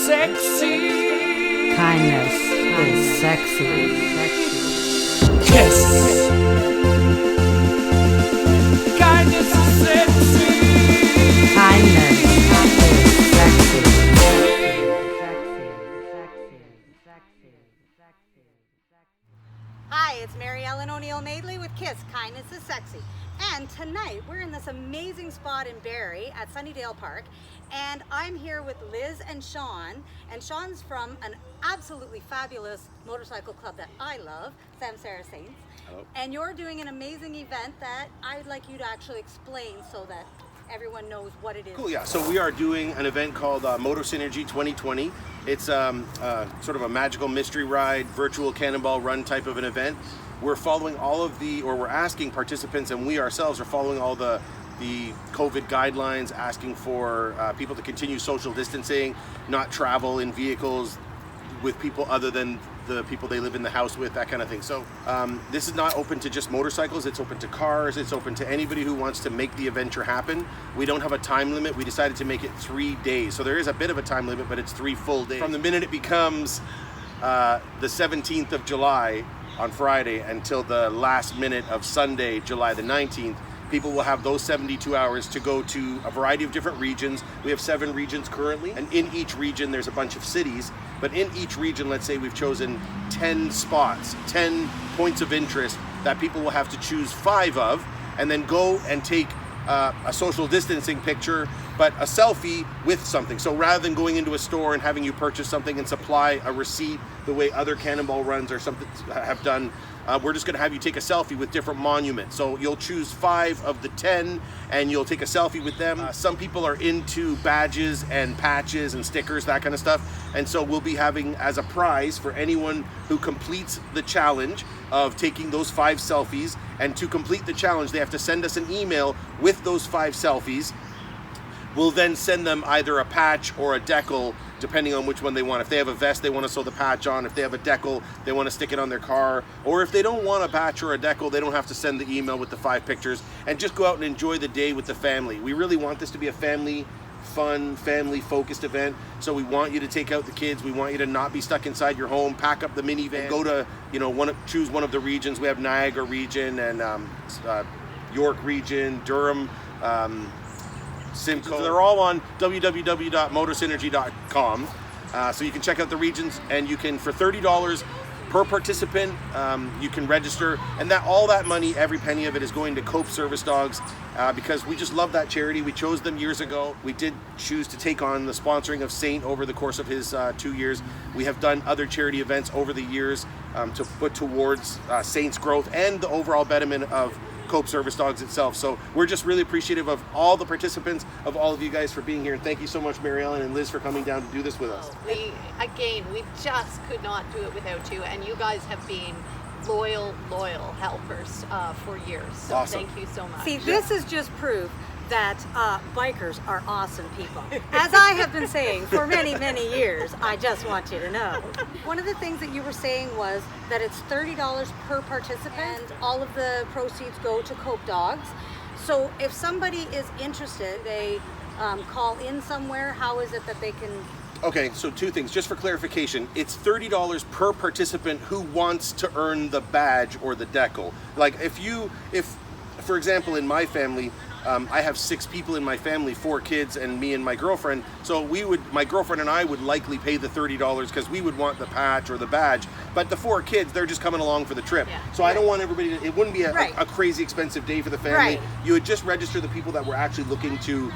sexy. Kindness is sexy. KIS. Kindness is sexy. Kindness is sexy. Hi, it's Mary Ellen O'Neill Madeley with KIS, Kindness is Sexy. And tonight we're in this amazing spot in Barrie at Sunnydale Park, and I'm here with Liz and Shawn. And Shawn's from an absolutely fabulous motorcycle club that I love, Samsara Saints. Hello. And you're doing an amazing event that I'd like you to actually explain so that everyone knows what it is. Cool, yeah. So we are doing an event called Moto Synergy 2020. It's sort of a magical mystery ride, virtual cannonball run type of an event. We're following all of we're asking participants, and we ourselves are following all the COVID guidelines, asking for people to continue social distancing, not travel in vehicles with people other than the people they live in the house with, that kind of thing. So this is not open to just motorcycles, it's open to cars, it's open to anybody who wants to make the adventure happen. We don't have a time limit. We decided to make it 3 days. So there is a bit of a time limit, but it's 3 full days. From the minute it becomes the 17th of July on Friday until the last minute of Sunday, July the 19th, people will have those 72 hours to go to a variety of different regions. We have 7 regions currently, and in each region there's a bunch of cities. But in each region, let's say we've chosen 10 spots, 10 points of interest that people will have to choose 5 of, and then go and take a social distancing picture, but a selfie with something. So rather than going into a store and having you purchase something and supply a receipt the way other cannonball runs or something have done, we're just gonna have you take a selfie with different monuments. So you'll choose 5 of the 10 and you'll take a selfie with them. Some people are into badges and patches and stickers, that kind of stuff. And so we'll be having as a prize for anyone who completes the challenge of taking those 5 selfies. And to complete the challenge, they have to send us an email with those 5 selfies. We'll then send them either a patch or a decal, depending on which one they want. If they have a vest, they want to sew the patch on. If they have a decal, they want to stick it on their car. Or if they don't want a patch or a decal, they don't have to send the email with the 5 pictures, and just go out and enjoy the day with the family. We really want this to be a family fun, family-focused event. So we want you to take out the kids. We want you to not be stuck inside your home. Pack up the minivan. Go to, choose one of the regions. We have Niagara region and York region, Durham, Simcoe. They're all on www.motosynergy.com. So you can check out the regions, and you can, for $30 per participant, you can register, and all that money, every penny of it, is going to Cope Service Dogs, because we just love that charity. We chose them years ago. We did choose to take on the sponsoring of Saint over the course of his 2 years. We have done other charity events over the years to put towards Saint's growth and the overall betterment of Cope Service Dogs itself. So we're just really appreciative of all the participants, of all of you guys for being here, and thank you so much, Mary Ellen and Liz, for coming down to do this with us. We just could not do it without you, and you guys have been loyal helpers for years. So awesome. Thank you so much. See, this is just proof that bikers are awesome people. As I have been saying for many, many years, I just want you to know. One of the things that you were saying was that it's $30 per participant, and all of the proceeds go to Cope Dogs. So if somebody is interested, they call in somewhere, how is it that they can? Okay, so 2 things, just for clarification. It's $30 per participant who wants to earn the badge or the decal. Like if for example, in my family, I have 6 people in my family, 4 kids and me and my girlfriend. So my girlfriend and I would likely pay the $30 because we would want the patch or the badge. But the 4 kids, they're just coming along for the trip. Yeah. So I don't want everybody it wouldn't be a crazy expensive day for the family. Right. You would just register the people that were actually looking to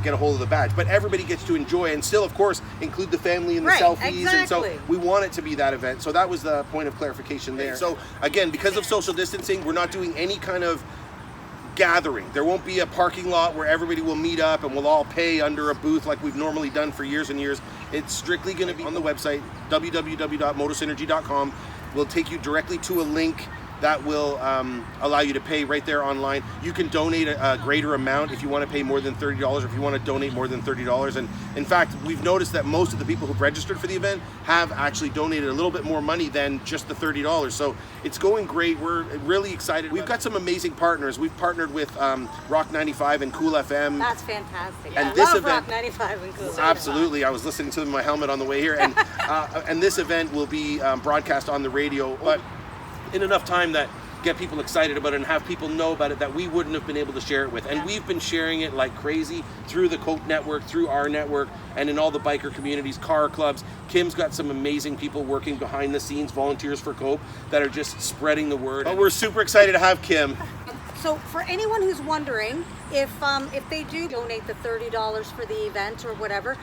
get a hold of the badge. But everybody gets to enjoy, and still, of course, include the family in the selfies. Exactly. And so we want it to be that event. So that was the point of clarification there. So again, because of social distancing, we're not doing any kind of gathering. There won't be a parking lot where everybody will meet up and we'll all pay under a booth like we've normally done for years and years. It's strictly going to be on the website, www.motosynergy.com. We'll take you directly to a link that will allow you to pay right there online. You can donate a greater amount if you want to pay more than $30, or if you want to donate more than $30. And in fact, we've noticed that most of the people who've registered for the event have actually donated a little bit more money than just the $30. So it's going great. We're really excited. We've got some amazing partners. We've partnered with Rock 95 and Cool FM. That's fantastic. And I this love event- Rock 95 and Cool. Absolutely. I was listening to my helmet on the way here, and this event will be broadcast on the radio, but in enough time that get people excited about it and have people know about it that we wouldn't have been able to share it with. And we've been sharing it like crazy through the Cope network, through our network, and in all the biker communities, car clubs. Kim's got some amazing people working behind the scenes, volunteers for Cope, that are just spreading the word. But we're super excited to have Kim. So for anyone who's wondering, if they do donate the $30 for the event or whatever,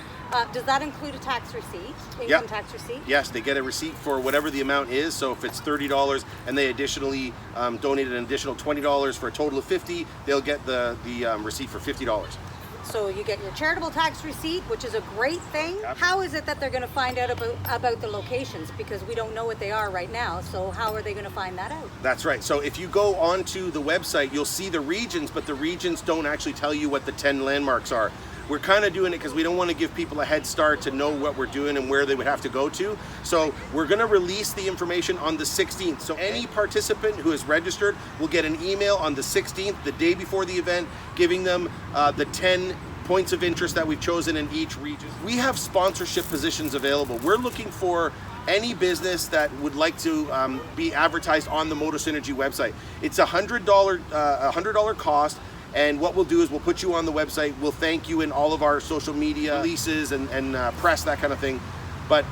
does that include a tax receipt, income tax receipt? Yes, they get a receipt for whatever the amount is. So if it's $30 and they additionally donated an additional $20 for a total of $50, they'll get the receipt for $50. So you get your charitable tax receipt, which is a great thing. Yep. How is it that they're going to find out about the locations? Because we don't know what they are right now. So how are they going to find that out? That's right. So if you go onto the website, you'll see the regions, but the regions don't actually tell you what the 10 landmarks are. We're kind of doing it because we don't want to give people a head start to know what we're doing and where they would have to go to. So we're going to release the information on the 16th. So any participant who is registered will get an email on the 16th, the day before the event, giving them the 10 points of interest that we've chosen in each region. We have sponsorship positions available. We're looking for any business that would like to be advertised on the Moto Synergy website. It's $100 cost. And what we'll do is we'll put you on the website. We'll thank you in all of our social media releases and press, that kind of thing. But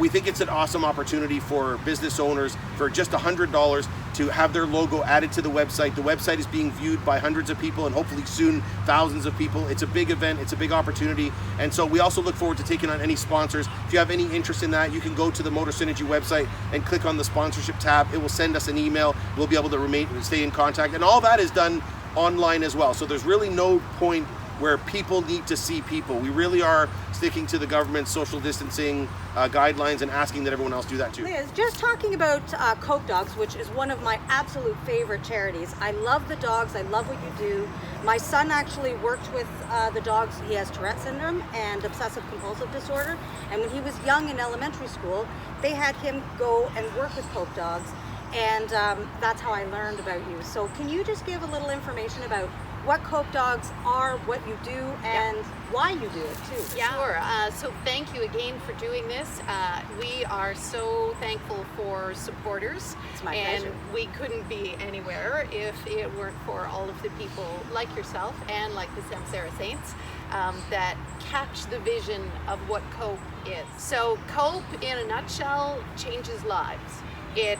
we think it's an awesome opportunity for business owners for just $100 to have their logo added to the website. The website is being viewed by hundreds of people and hopefully soon thousands of people. It's a big event, it's a big opportunity. And so we also look forward to taking on any sponsors. If you have any interest in that, you can go to the Moto Synergy website and click on the sponsorship tab. It will send us an email. We'll be able to stay in contact. And all that is done online as well. So there's really no point where people need to see people. We really are sticking to the government's social distancing guidelines and asking that everyone else do that too. Liz, just talking about Coke Dogs, which is one of my absolute favorite charities. I love the dogs. I love what you do. My son actually worked with the dogs. He has Tourette syndrome and obsessive compulsive disorder. And when he was young in elementary school, they had him go and work with Coke Dogs. And that's how I learned about you. So can you just give a little information about what Cope Dogs are, what you do, and why you do it too? Yeah, sure. So thank you again for doing this. We are so thankful for supporters. It's my and pleasure. We couldn't be anywhere if it weren't for all of the people like yourself and like the Samsara Saints that catch the vision of what Cope is. So Cope, in a nutshell, changes lives. It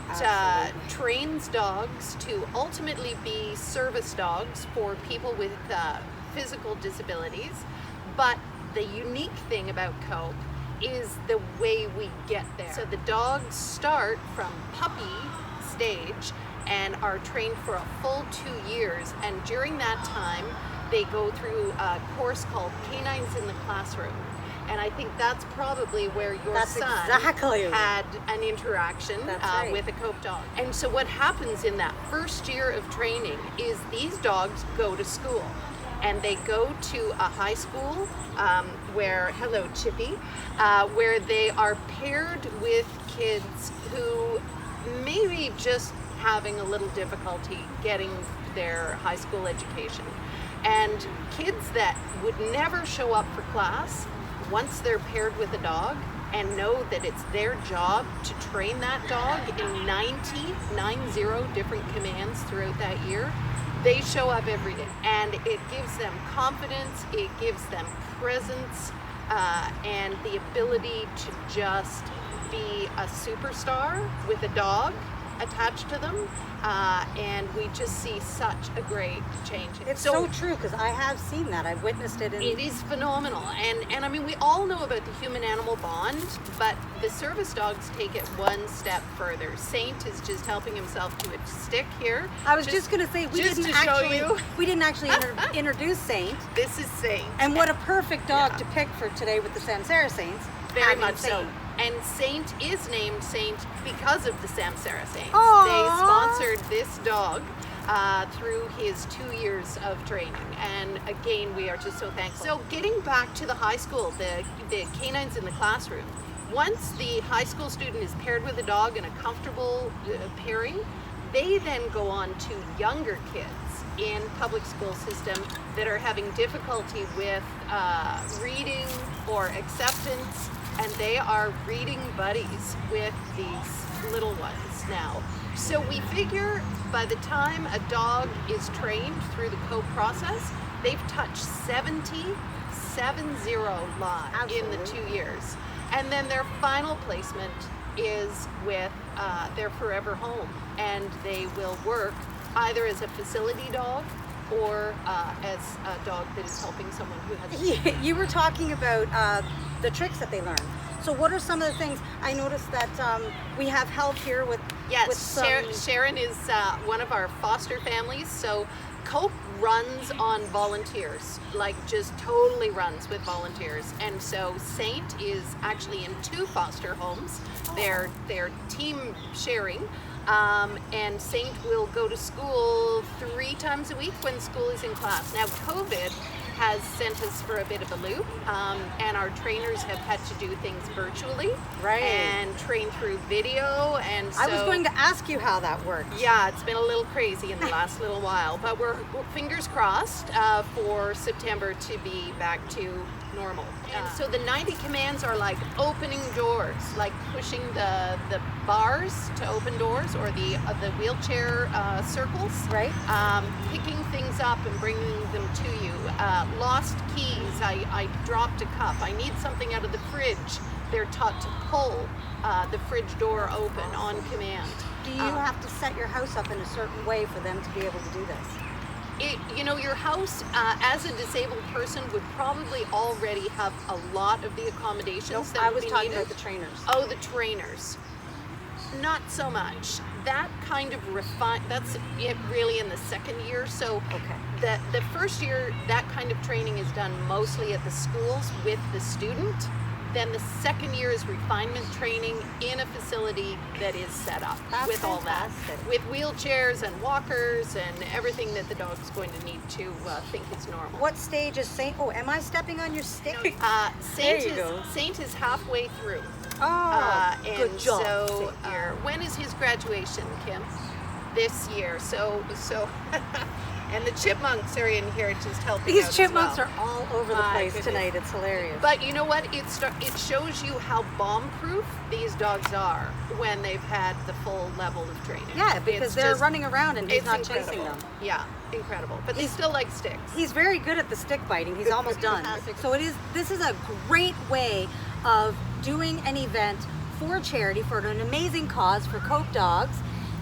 trains dogs to ultimately be service dogs for people with physical disabilities. But the unique thing about Cope is the way we get there. So the dogs start from puppy stage and are trained for a full 2 years. And during that time, they go through a course called Canines in the Classroom. And I think that's probably where your son had an interaction with a Cope dog. And so what happens in that first year of training is these dogs go to school. And they go to a high school where they are paired with kids who may be just having a little difficulty getting their high school education. And kids that would never show up for class, once they're paired with a dog and know that it's their job to train that dog in 90 different commands throughout that year, they show up every day. And it gives them confidence, it gives them presence, and the ability to just be a superstar with a dog attached to them, and we just see such a great change. It's so true, because I have seen that. I've witnessed it. It is phenomenal, and I mean, we all know about the human-animal bond, but the service dogs take it one step further. Saint is just helping himself to a stick here. I was just going to say, we didn't actually introduce Saint. This is Saint. And what a perfect dog to pick for today with the Samsara Saints. Very much so. And Saint is named Saint because of the Samsara Saints. Aww. They sponsored this dog through his 2 years of training. And again, we are just so thankful. So getting back to the high school, the canines in the classroom, once the high school student is paired with a dog in a comfortable pairing, they then go on to younger kids in public school system that are having difficulty with reading or acceptance, and they are reading buddies with these little ones now. So we figure by the time a dog is trained through the COPE process, they've touched 70 lives in the 2 years. And then their final placement is with their forever home, and they will work either as a facility dog or as a dog that is helping someone who has. You were talking about the tricks that they learn. So what are some of the things? I noticed that we have help here with. Yes, with some... Sharon is one of our foster families. So COPE runs on volunteers, like just totally runs with volunteers. And so Saint is actually in 2 foster homes. They're team sharing. And Saint will go to school 3 times a week when school is in class. Now COVID has sent us for a bit of a loop, and our trainers have had to do things virtually, right, and train through video. And so, I was going to ask you how that worked. Yeah, it's been a little crazy in the last little while, but we're fingers crossed for September to be back to normal. And so the 90 commands are like opening doors, like pushing the bars to open doors, or the wheelchair circles, right? Picking things up and bringing them to you. Lost keys, I dropped a cup, I need something out of the fridge. They're taught to pull the fridge door open on command. Do you have to set your house up in a certain way for them to be able to do this? Your house, as a disabled person, would probably already have a lot of the accommodations that I would was be talking needed. about the trainers. Oh, the trainers. Not so much. That kind of that's it really in the second year. So okay, the first year, that kind of training is done mostly at the schools with the student. Then the second year is refinement training in a facility that is set up. That's with all that, fantastic. with wheelchairs and walkers and everything that the dog's going to need to think is normal. What stage is Saint? Oh, am I stepping on your stick? Saint is halfway through. Oh, and good job. So when is his graduation, Kim? This year. So and the chipmunks are in here just helping. These out chipmunks as well. are all over the My place goodness. tonight. It's hilarious. But you know what? It shows you how bomb-proof these dogs are when they've had the full level of training. yeah, because It's they're just- running around and he's It's not incredible. chasing them. Yeah, incredible. But they still like sticks. He's very good at the stick biting. He's almost done. So this is a great way of doing an event for charity, for an amazing cause, for COPE dogs.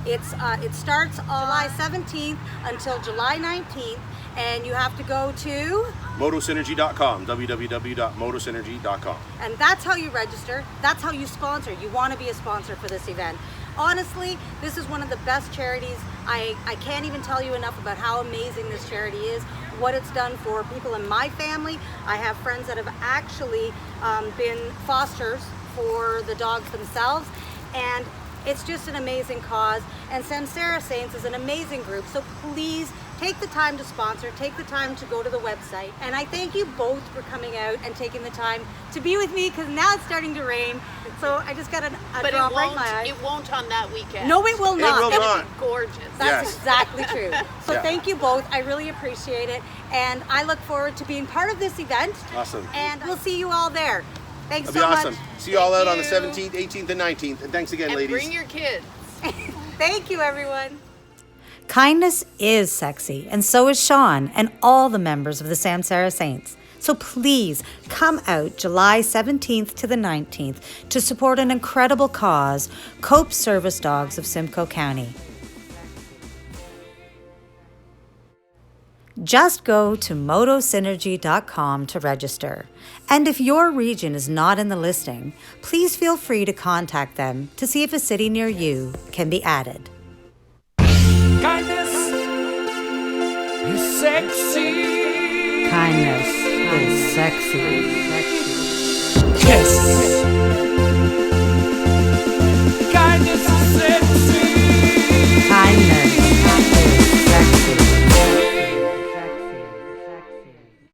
It starts on July 17th until July 19th, and you have to go to MotoSynergy.com, www.motosynergy.com. and that's how you register. That's how you sponsor. You want to be a sponsor for this event. Honestly, this is one of the best charities. I can't even tell you enough about how amazing this charity is, what it's done for people in my family. I have friends that have actually been fosters for the dogs themselves, and it's just an amazing cause. And Samsara Saints is an amazing group, so please take the time to sponsor, take the time to go to the website. And I thank you both for coming out and taking the time to be with me, because now it's starting to rain. So I just got a But drop right in my eye. it won't on that weekend. No, it will not. will It's not. gonna be gorgeous. That's Yes. exactly true. So Yeah. thank you both. I really appreciate it. And I look forward to being part of this event. Awesome. And we'll see you all there. Thanks That'd be so awesome. much. See you all out on the you. 17th, 18th, and 19th. And thanks again, And ladies. bring your kids. Thank you, everyone. Kindness is sexy, and so is Shawn and all the members of the Samsara Saints. So please come out July 17th to the 19th to support an incredible cause, COPE Service Dogs of Simcoe County. Just go to motosynergy.com to register. And if your region is not in the listing, please feel free to contact them to see if a city near you can be added. Kindness is sexy. Kindness is sexy. Kiss.